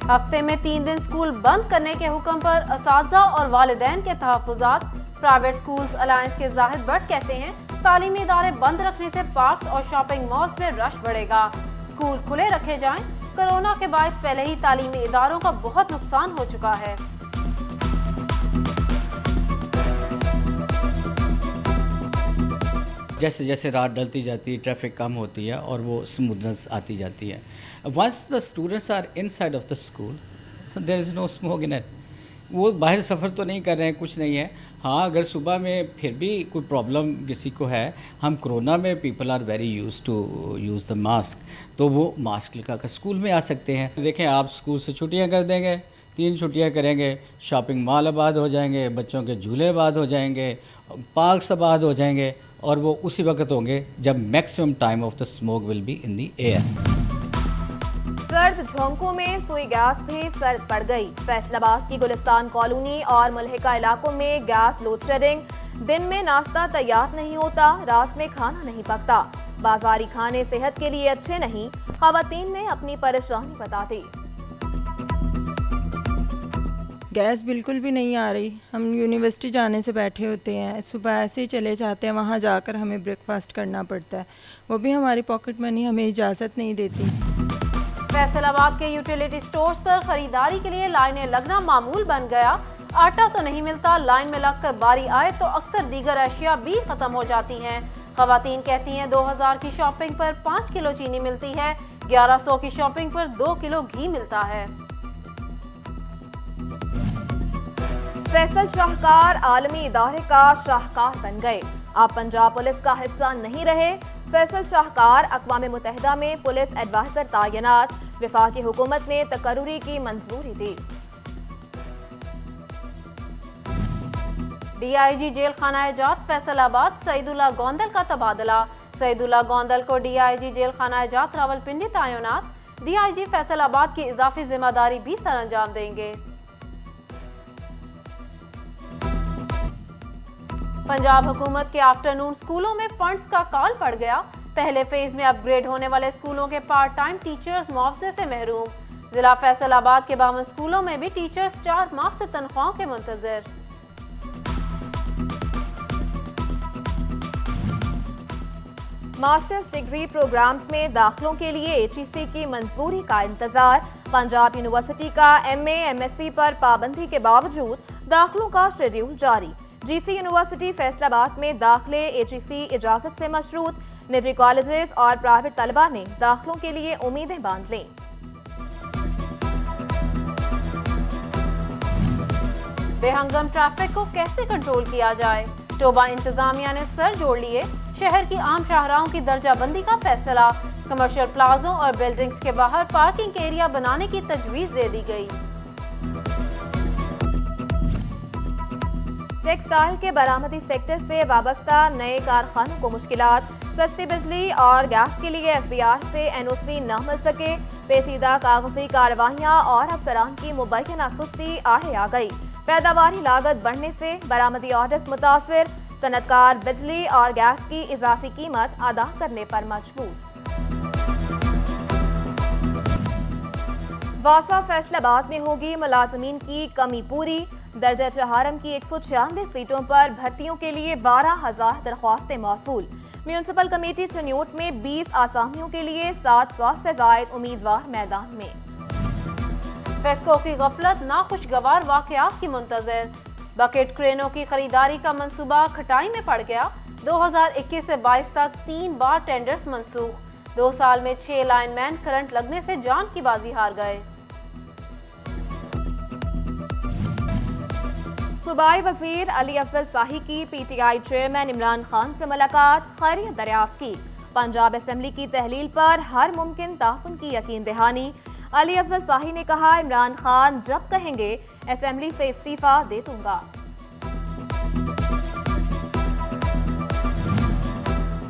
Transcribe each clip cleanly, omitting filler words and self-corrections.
हफ्ते में 3 दिन स्कूल बंद करने के हुक्म पर असातिज़ा और वालिदैन के तहफ़्फ़ुज़ात। प्राइवेट स्कूल्स अलायंस के जाहिद भट्ट कहते हैं तालीमी इदारे बंद रखने से पार्क और शॉपिंग मॉल्स में रश बढ़ेगा। स्कूल खुले रखे जाएं। कोरोना के बायस पहले ही तालीमी इदारों का बहुत नुकसान हो चुका है। जैसे जैसे रात ढलती जाती है, ट्रैफिक कम होती है और वो स्मूथनेस आती जाती है। Once the students are inside of the school, there is no smoke in it. वो बाहर सफ़र तो नहीं कर रहे हैं, कुछ नहीं है। हाँ, अगर सुबह में फिर भी कोई प्रॉब्लम किसी को है, हम कोरोना में people are very use to use the mask, तो वो मास्क लगा कर स्कूल में आ सकते हैं। देखें, आप स्कूल से छुट्टियाँ कर देंगे, 3 छुट्टियाँ करेंगे, शॉपिंग मॉल आबाद हो जाएंगे, बच्चों के झूले आबाद हो जाएंगे, पार्क्स आबाद हो जाएंगे, और वो उसी वक्त होंगे जब maximum time of the smoke will be in the air. सर्द झोंकों में सुई गैस भी सर्द पड़ गई। फैसलाबाद की गुलिस्तान कॉलोनी और मुल्हिका इलाकों में गैस लोड शेडिंग। दिन में नाश्ता तैयार नहीं होता, रात में खाना नहीं पकता। बाजारी खाने सेहत के लिए अच्छे नहीं, खवातीन ने अपनी परेशानी बता दी। गैस बिल्कुल भी नहीं आ रही। हम यूनिवर्सिटी जाने से बैठे होते हैं, सुबह ऐसे ही चले जाते हैं, वहाँ जाकर हमें ब्रेकफास्ट करना पड़ता है, वो भी हमारी पॉकेट मनी हमें इजाज़त नहीं देती। फैसलाबाद के यूटिलिटी स्टोर्स पर खरीदारी के लिए लाइनें लगना मामूल बन गया। आटा तो नहीं मिलता, लाइन में लगकर बारी आए तो अक्सर दीगर अशिया भी खत्म हो जाती हैं। खवातीन कहती हैं 2000 की शॉपिंग पर 5 किलो चीनी मिलती है, 1100 की शॉपिंग पर 2 किलो घी मिलता है। फैसल शाहकार आलमी इदारे का शाहकार बन गए, आप पंजाब पुलिस का हिस्सा नहीं रहे। फैसल शाहकार अक़वाम मुत्तहिदा में पुलिस एडवाइजर तैनात। वफाकी हुकूमत ने तकर्रुरी की मंजूरी दी। DIG जेल खाना जात फैसलाबाद सईदुल्लाह गोंदल का तबादला। सईदुल्लाह गोंदल को DIG जेल खाना जात रावलपिंडी तैनात। DIG फैसलाबाद की इजाफी जिम्मेदारी भी सरअंजाम देंगे। पंजाब हुकूमत के आफ्टरनून स्कूलों में फंड्स का कॉल पड़ गया। पहले फेज में अपग्रेड होने वाले स्कूलों के पार्ट टाइम टीचर्स मुआवजे से महरूम। जिला फैसलाबाद के 52 स्कूलों में भी टीचर्स 4 माह से तनख्वाहों के मुंतजर। मास्टर्स डिग्री प्रोग्राम्स में दाखिलों के लिए HEC की मंजूरी का इंतजार। पंजाब यूनिवर्सिटी का MA MSc पर पाबंदी के बावजूद दाखिलों का शेड्यूल जारी। GC यूनिवर्सिटी फैसलाबाद में दाखिले HEC इजाजत से मशरूत। निजी कॉलेजेस और प्राइवेट तलबा ने दाखिलों के लिए उम्मीदें बांध लीं। बेहंगम ट्रैफिक को कैसे कंट्रोल किया जाए, टोबा इंतजामिया ने सर जोड़ लिए। शहर की आम शाहराहों की दर्जाबंदी का फैसला। कमर्शियल प्लाजों और बिल्डिंग्स के बाहर पार्किंग एरिया बनाने की तजवीज दे दी गई। टेक्सटाइल के बरामदी सेक्टर से वाबस्ता नए कारखानों को मुश्किलात। सस्ती बिजली और गैस के लिए FBR से NOC न मिल सके। पेचीदा कागजी कार्रवाइयाँ और अफसरान की मुबैना सुस्ती आड़े आ गई। पैदावारी लागत बढ़ने से बरामदी ऑर्डर्स मुतासिर। सनतकार बिजली और गैस की इजाफी कीमत अदा करने पर मजबूर। वासा फैसलाबाद में होगी मुलाजमीन की कमी पूरी। दर्जा चहारम की 196 सीटों पर भर्तियों के लिए 12,000 दरख्वास्तें मौसूल। म्यूनसिपल कमेटी चन्योट में 20 आसामियों के लिए 700 से जायद उम्मीदवार मैदान में। फेस्को की गफलत नाखुशगवार वाकयात की मुंतजर। बकेट क्रेनों की खरीदारी का मंसूबा खटाई में पड़ गया। 2021 से 22 तक 3 बार टेंडर्स मंसूख। 2 साल में 6 लाइनमैन करंट लगने से जान की बाजी हार गए। सूबाई वजीर अली अफजल शाही की PTI चेयरमैन इमरान खान से मुलाकात, खैरियत दरियाफ्त की। पंजाब असेंबली की तहलील पर हर मुमकिन ताउन की यकीन दहानी। अली अफजल शाही ने कहा, इमरान खान जब कहेंगे असेंबली से इस्तीफा दे दूंगा।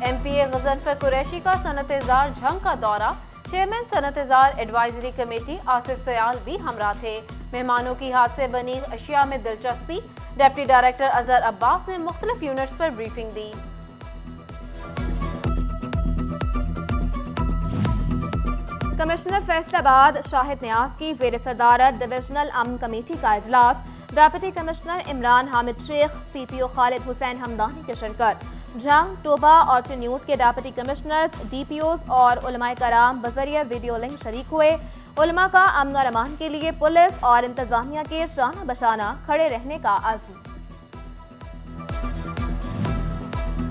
MPA गजनफर कुरैशी का सनत-ए-जार झंग का दौरा। चेयरमैन सनत-ए-जार एडवाइजरी कमेटी आसिफ सयाल भी हमरा थे। मेहमानों की हाथ से बनी अशिया में दिलचस्पी। डिप्टी डायरेक्टर अजहर अब्बास ने मुख्तलिफ यूनिट्स पर ब्रीफिंग दी। कमिश्नर फैसलाबाद शाहिद न्याज की ज़ेर सदारत डिविजनल अमन कमेटी का इजलास, deputy commissioner Imran Hamid Sheikh, CPO Khalid Hussain Hamdani की शिरकत। झंग, टोबा और चिन्यूट के डिप्टी कमिश्नर्स, DPOs और उलमाए कराम बजरिया वीडियो लिंक शरीक हुए। उलमा का अमन और अमान के लिए पुलिस और इंतजामिया के शाना बशाना खड़े रहने का अज़्म।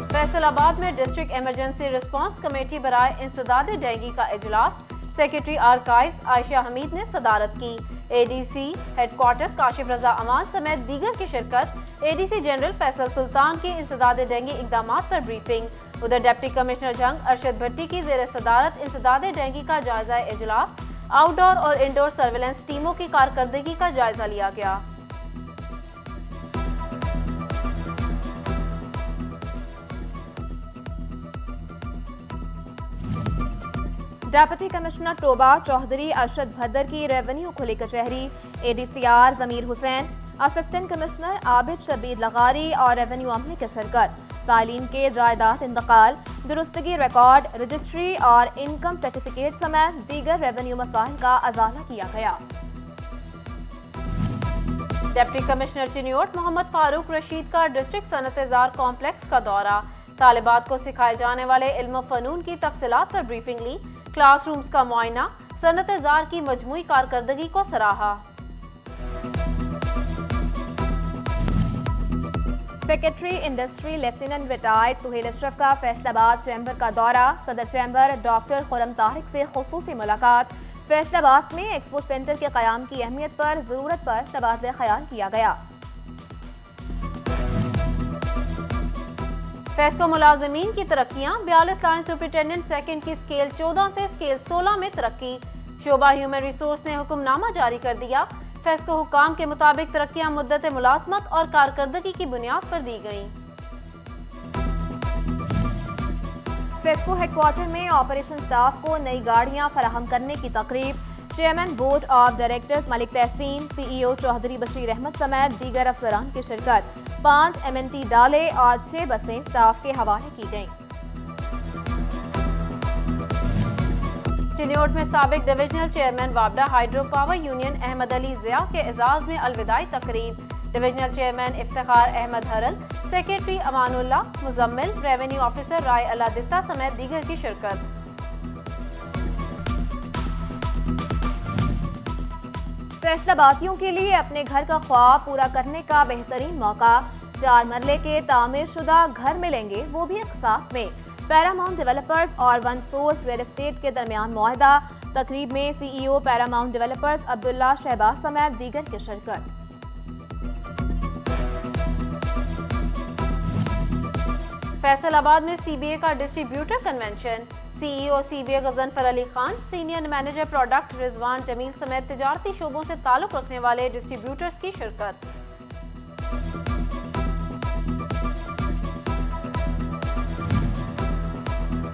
फैसलाबाद में डिस्ट्रिक्ट इमरजेंसी रिस्पांस कमेटी बराए इंसदाद डेंगू का इजलास, सेक्रेटरी आर्काइव्स आयशा हमीद ने सदारत की। ADC हेडक्वार्टर्स काशिफ रजा अमान समेत दीगर की शिरकत। ADC जनरल फैसल सुल्तान की इंसदाद डेंगू इकदाम पर ब्रीफिंग। उधर डिप्टी कमिश्नर जंग अरशद भट्टी की जेर सदारत इंसदाद डेंगू का जायजा इजलास, आउटडोर और इंडोर सर्विलेंस टीमों की कारकर्दगी का जायजा लिया गया। डिप्टी कमिश्नर टोबा चौधरी अरशद भद्दर की रेवेन्यू खुली कचहरी। ADCR Zameer Hussain, assistant commissioner Abid Shabbir Lagari और रेवेन्यू अमले की शिरकत। सालीन के जायदाद इंतकाल, दुरुस्तगी रिकॉर्ड, रजिस्ट्री और इनकम सर्टिफिकेट समेत दीगर रेवेन्यू मसाइल का अजाला किया गया। डिप्टी कमिश्नर चिन्योट मोहम्मद फारूक रशीद का डिस्ट्रिक्ट सनत-ए-जार कॉम्प्लेक्स का दौरा, तालिबात को सिखाए जाने वाले इल्म फ़नून की तफसीलात पर ब्रीफिंग ली। क्लासरूम्स का मुआयना, सनत-ए-जार की मजमूई कारकर्दगी को सराहा। Secretary industry lieutenant retired Suhail Ashraf का फैसलाबाद चैम्बर का दौरा, सदर चैम्बर डॉक्टर खुरम तारिक से खुसूसी मुलाकात। फैसलाबाद में एक्सपो सेंटर के क़याम की अहमियत पर ज़रूरत पर तबादला ख्याल किया गया। फेस्को मुलाजमीन की तरक्कियां, 42 लाइन सुपरिटेंडेंट सेकंड की स्केल 14 से स्केल 16 में तरक्की। शोबा ह्यूमन रिसोर्स ने हुक्मनामा जारी कर दिया। फेस्को हुकाम के मुताबिक तरक्कियां मुद्दत मुलाजमत और कारकर्दगी की बुनियाद पर दी गईं। फेस्को हेडक्वार्टर में ऑपरेशन स्टाफ को नई गाड़ियां फराहम करने की तकरीब। Chairman board of directors Malik Tehseen, CEO Chaudhry Bashir Ahmad समेत दीगर अफसरान की शिरकत। 5 MNT डाले और 6 बसें स्टाफ के हवाले की गईं। चिन्योट में साबिक डिविजनल चेयरमैन वाबडा hydro power union Ahmad Ali Zia के एजाज में अलविदाई तकरीब। Divisional chairman Iftikhar Ahmad Haral, secretary Amanullah, Muzammil, revenue officer Rai Allah Ditta समेत दीगर की शिरकत। फैसलाबादियों के लिए अपने घर का ख्वाब पूरा करने का बेहतरीन मौका। 4 मरले के तामीर शुदा घर मिलेंगे, वो भी एक साथ में। पैरामाउंट डेवलपर्स और वन सोर्स रियल एस्टेट के दरमियान मुआहदा। तकरीब में CEO Paramount developers Abdullah Shahbaz समेत दीगर की शिरकत। फैसलाबाद में CBA का distributor convention. CEO CBA Ghazanfar Ali Khan, senior manager product Rizwan Jameel समेत तिजारती शोबों से ताल्लुक रखने वाले डिस्ट्रीब्यूटर्स की शिरकत।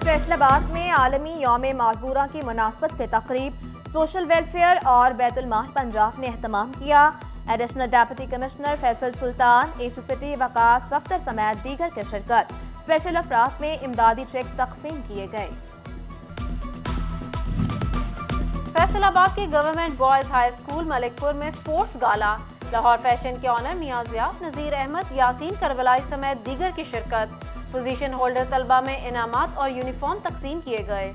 फैसलाबाद में आलमी यौम माजूरा की मुनासबत से तकरीब। सोशल वेलफेयर और बैतुल माल पंजाब ने एहतमाम किया। एडिशनल डिप्टी कमिश्नर फैसल सुल्तान, AC सिटी वकास सफ्तर समेत दीगर की शिरकत। स्पेशल अफराद में इमदादी चेक्स तकसीम किए गए। फैसलाबाद के government boys high school Malikpur में स्पोर्ट्स गाला। लाहौर फैशन के ऑनर मियां ज़िया, नज़ीर अहमद, यासीन करबलाई समेत दीगर की शिरकत। पोजीशन होल्डर तलबा में इनामात और यूनिफॉर्म तकसीम किए गए।